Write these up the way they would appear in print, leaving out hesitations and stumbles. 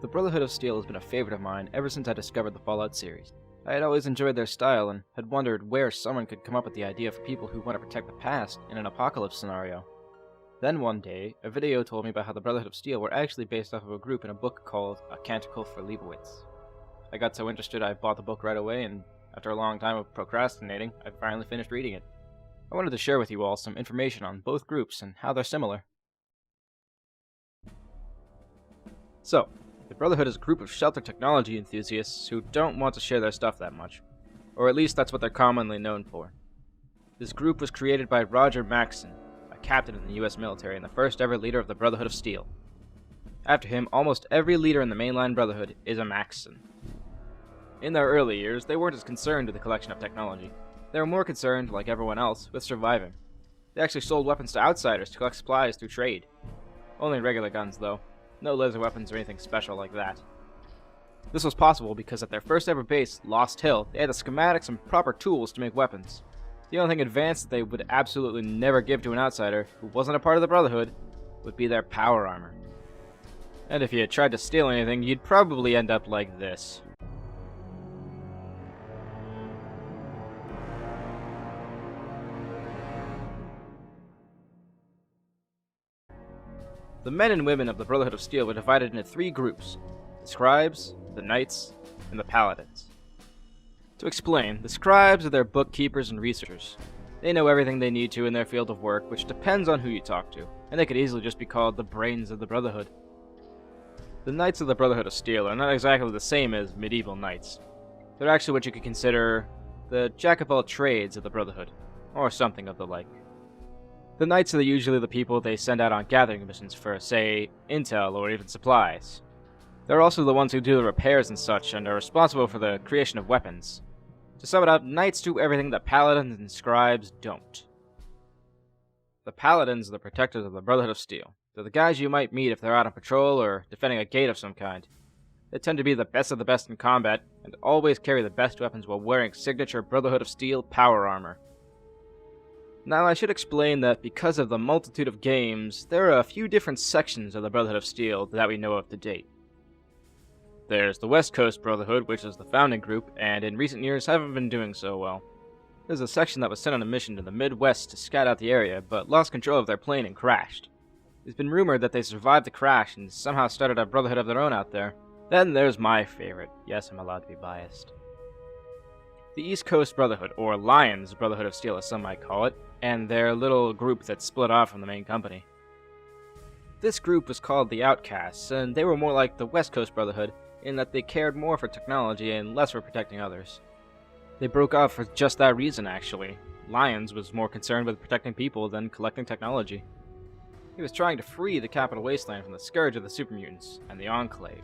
The Brotherhood of Steel has been a favorite of mine ever since I discovered the Fallout series. I had always enjoyed their style and had wondered where someone could come up with the idea for people who want to protect the past in an apocalypse scenario. Then one day, a video told me about how the Brotherhood of Steel were actually based off of a group in a book called A Canticle for Leibowitz. I got so interested I bought the book right away, and after a long time of procrastinating, I finally finished reading it. I wanted to share with you all some information on both groups and how they're similar. So, the Brotherhood is a group of shelter technology enthusiasts who don't want to share their stuff that much. Or at least that's what they're commonly known for. This group was created by Roger Maxson, a captain in the US military and the first ever leader of the Brotherhood of Steel. After him, almost every leader in the mainline Brotherhood is a Maxson. In their early years, they weren't as concerned with the collection of technology. They were more concerned, like everyone else, with surviving. They actually sold weapons to outsiders to collect supplies through trade. Only regular guns, though. No laser weapons or anything special like that. This was possible because at their first ever base, Lost Hill, they had the schematics and proper tools to make weapons. The only thing advanced that they would absolutely never give to an outsider, who wasn't a part of the Brotherhood, would be their power armor. And if you had tried to steal anything, you'd probably end up like this. The men and women of the Brotherhood of Steel were divided into three groups: the Scribes, the Knights, and the Paladins. To explain, the Scribes are their bookkeepers and researchers. They know everything they need to in their field of work, which depends on who you talk to, and they could easily just be called the brains of the Brotherhood. The Knights of the Brotherhood of Steel are not exactly the same as medieval knights. They're actually what you could consider the jack-of-all-trades of the Brotherhood, or something of the like. The Knights are usually the people they send out on gathering missions for, say, intel or even supplies. They're also the ones who do the repairs and such, and are responsible for the creation of weapons. To sum it up, Knights do everything that Paladins and Scribes don't. The Paladins are the protectors of the Brotherhood of Steel. They're the guys you might meet if they're out on patrol or defending a gate of some kind. They tend to be the best of the best in combat, and always carry the best weapons while wearing signature Brotherhood of Steel power armor. Now, I should explain that because of the multitude of games, there are a few different sections of the Brotherhood of Steel that we know of to date. There's the West Coast Brotherhood, which is the founding group, and in recent years haven't been doing so well. There's a section that was sent on a mission to the Midwest to scout out the area, but lost control of their plane and crashed. It's been rumored that they survived the crash and somehow started a brotherhood of their own out there. Then there's my favorite. Yes, I'm allowed to be biased. The East Coast Brotherhood, or Lions Brotherhood of Steel as some might call it, and their little group that split off from the main company. This group was called the Outcasts, and they were more like the West Coast Brotherhood in that they cared more for technology and less for protecting others. They broke off for just that reason, actually. Lions was more concerned with protecting people than collecting technology. He was trying to free the Capital Wasteland from the scourge of the supermutants and the Enclave.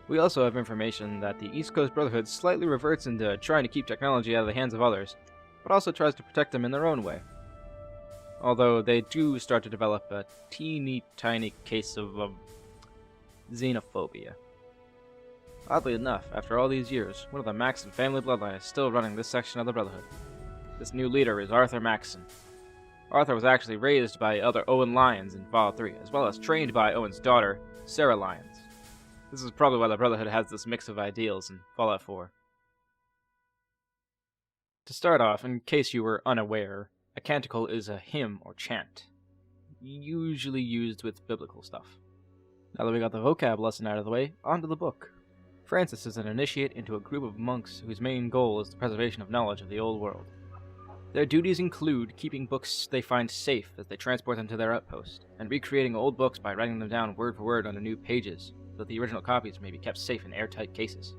We also have information that the East Coast Brotherhood slightly reverts into trying to keep technology out of the hands of others, but also tries to protect them in their own way. Although they do start to develop a teeny tiny case of xenophobia. Oddly enough, after all these years, one of the Maxson family bloodline is still running this section of the Brotherhood. This new leader is Arthur Maxson. Arthur was actually raised by other Owen Lyons in Fallout 3, as well as trained by Owen's daughter, Sarah Lyons. This is probably why the Brotherhood has this mix of ideals in Fallout 4. To start off, in case you were unaware, a canticle is a hymn or chant, usually used with biblical stuff. Now that we got the vocab lesson out of the way, on to the book. Francis is an initiate into a group of monks whose main goal is the preservation of knowledge of the old world. Their duties include keeping books they find safe as they transport them to their outpost, and recreating old books by writing them down word for word onto new pages, so that the original copies may be kept safe in airtight cases.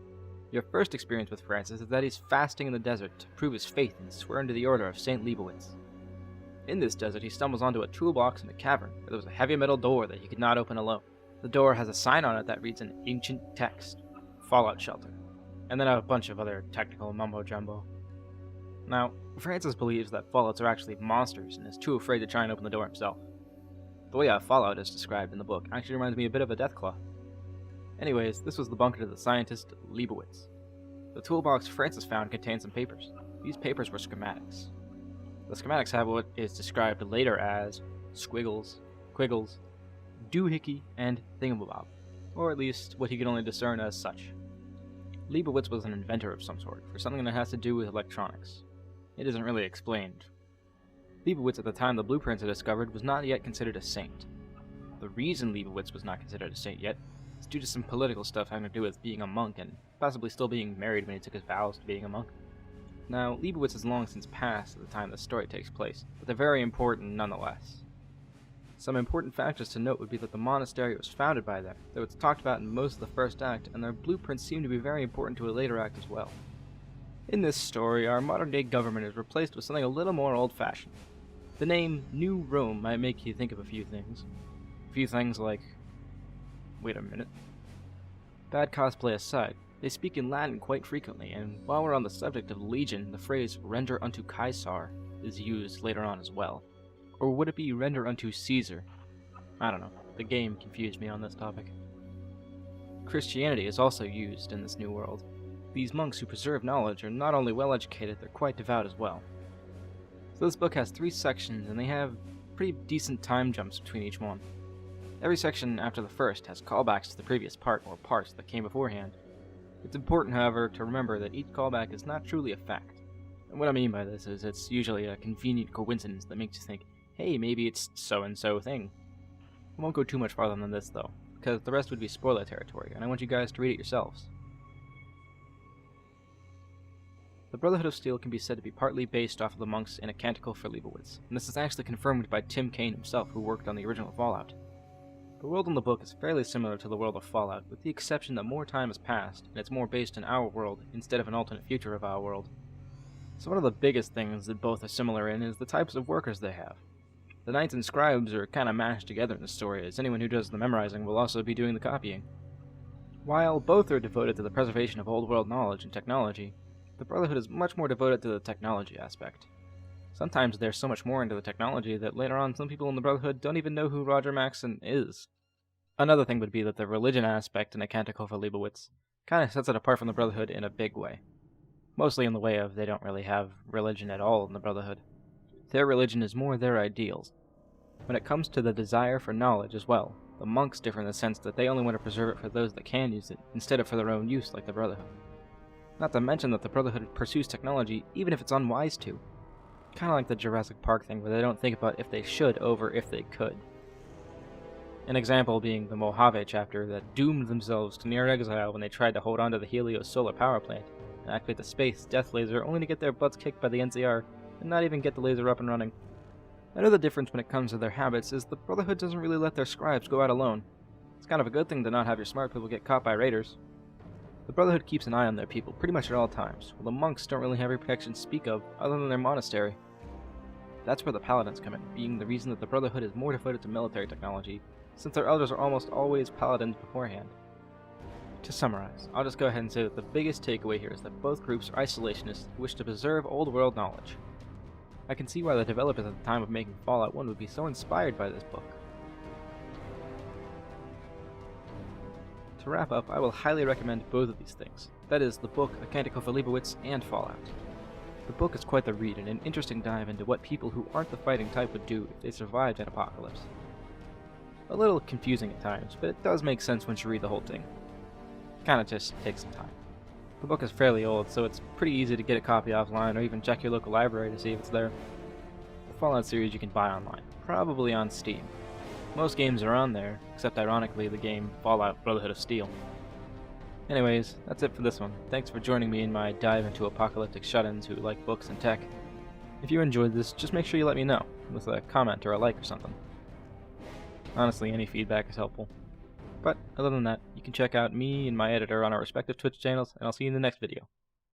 Your first experience with Francis is that he's fasting in the desert to prove his faith and swear into the order of St. Leibowitz. In this desert, he stumbles onto a toolbox in a cavern where there was a heavy metal door that he could not open alone. The door has a sign on it that reads in ancient text, Fallout Shelter, and then a bunch of other technical mumbo-jumbo. Now, Francis believes that Fallouts are actually monsters and is too afraid to try and open the door himself. The way a Fallout is described in the book actually reminds me a bit of a Deathclaw. Anyways, this was the bunker to the scientist Leibowitz. The toolbox Francis found contained some papers. These papers were schematics. The schematics have what is described later as squiggles, quiggles, doohickey, and thingamabob. or at least what he could only discern as such. Leibowitz was an inventor of some sort, for something that has to do with electronics. It isn't really explained. Leibowitz, at the time the blueprints are discovered, was not yet considered a saint. The reason Leibowitz was not considered a saint yet is due to some political stuff having to do with being a monk and possibly still being married when he took his vows to being a monk. Now, Leibowitz is long since passed at the time the story takes place, but they're very important nonetheless. Some important factors to note would be that the monastery was founded by them, though it's talked about in most of the first act, and their blueprints seem to be very important to a later act as well. In this story, our modern-day government is replaced with something a little more old-fashioned. The name New Rome might make you think of a few things. A few things like... wait a minute. Bad cosplay aside, they speak in Latin quite frequently, and while we're on the subject of Legion, the phrase render unto Caesar is used later on as well. Or would it be render unto Caesar? I don't know. The game confused me on this topic. Christianity is also used in this new world. These monks who preserve knowledge are not only well educated, they're quite devout as well. So this book has 3 sections, and they have pretty decent time jumps between each one. Every section after the first has callbacks to the previous part or parts that came beforehand. It's important, however, to remember that each callback is not truly a fact. And what I mean by this is it's usually a convenient coincidence that makes you think, hey, maybe it's so-and-so thing. I won't go too much farther than this, though, because the rest would be spoiler territory, and I want you guys to read it yourselves. The Brotherhood of Steel can be said to be partly based off of the monks in A Canticle for Leibowitz, and this is actually confirmed by Tim Kaine himself, who worked on the original Fallout. The world in the book is fairly similar to the world of Fallout, with the exception that more time has passed, and it's more based in our world instead of an alternate future of our world. So one of the biggest things that both are similar in is the types of workers they have. The knights and scribes are kinda mashed together in the story, as anyone who does the memorizing will also be doing the copying. While both are devoted to the preservation of old world knowledge and technology, the Brotherhood is much more devoted to the technology aspect. Sometimes they're so much more into the technology that later on some people in the Brotherhood don't even know who Roger Maxson is. Another thing would be that the religion aspect in A Canticle for Leibowitz kinda sets it apart from the Brotherhood in a big way. Mostly in the way of they don't really have religion at all in the Brotherhood. Their religion is more their ideals. When it comes to the desire for knowledge as well, the monks differ in the sense that they only want to preserve it for those that can use it, instead of for their own use like the Brotherhood. Not to mention that the Brotherhood pursues technology even if it's unwise to. Kinda like the Jurassic Park thing where they don't think about if they should over if they could. An example being the Mojave chapter that doomed themselves to near exile when they tried to hold on to the Helios solar power plant and activate the space death laser only to get their butts kicked by the NCR and not even get the laser up and running. Another difference when it comes to their habits is the Brotherhood doesn't really let their scribes go out alone. It's kind of a good thing to not have your smart people get caught by raiders. The Brotherhood keeps an eye on their people pretty much at all times, while the monks don't really have any protection to speak of other than their monastery. That's where the paladins come in, being the reason that the Brotherhood is more devoted to military technology, since their elders are almost always paladins beforehand. To summarize, I'll just go ahead and say that the biggest takeaway here is that both groups are isolationists who wish to preserve old world knowledge. I can see why the developers at the time of making Fallout 1 would be so inspired by this book. To wrap up, I will highly recommend both of these things. That is, the book A Canticle for Leibowitz and Fallout. The book is quite the read and an interesting dive into what people who aren't the fighting type would do if they survived an apocalypse. A little confusing at times, but it does make sense once you read the whole thing. Kinda just takes some time. The book is fairly old, so it's pretty easy to get a copy offline or even check your local library to see if it's there. The Fallout series you can buy online, probably on Steam. Most games are on there, except ironically the game Fallout Brotherhood of Steel. Anyways, that's it for this one. Thanks for joining me in my dive into apocalyptic shut-ins who like books and tech. If you enjoyed this, just make sure you let me know, with a comment or a like or something. Honestly, any feedback is helpful. But other than that, you can check out me and my editor on our respective Twitch channels, and I'll see you in the next video.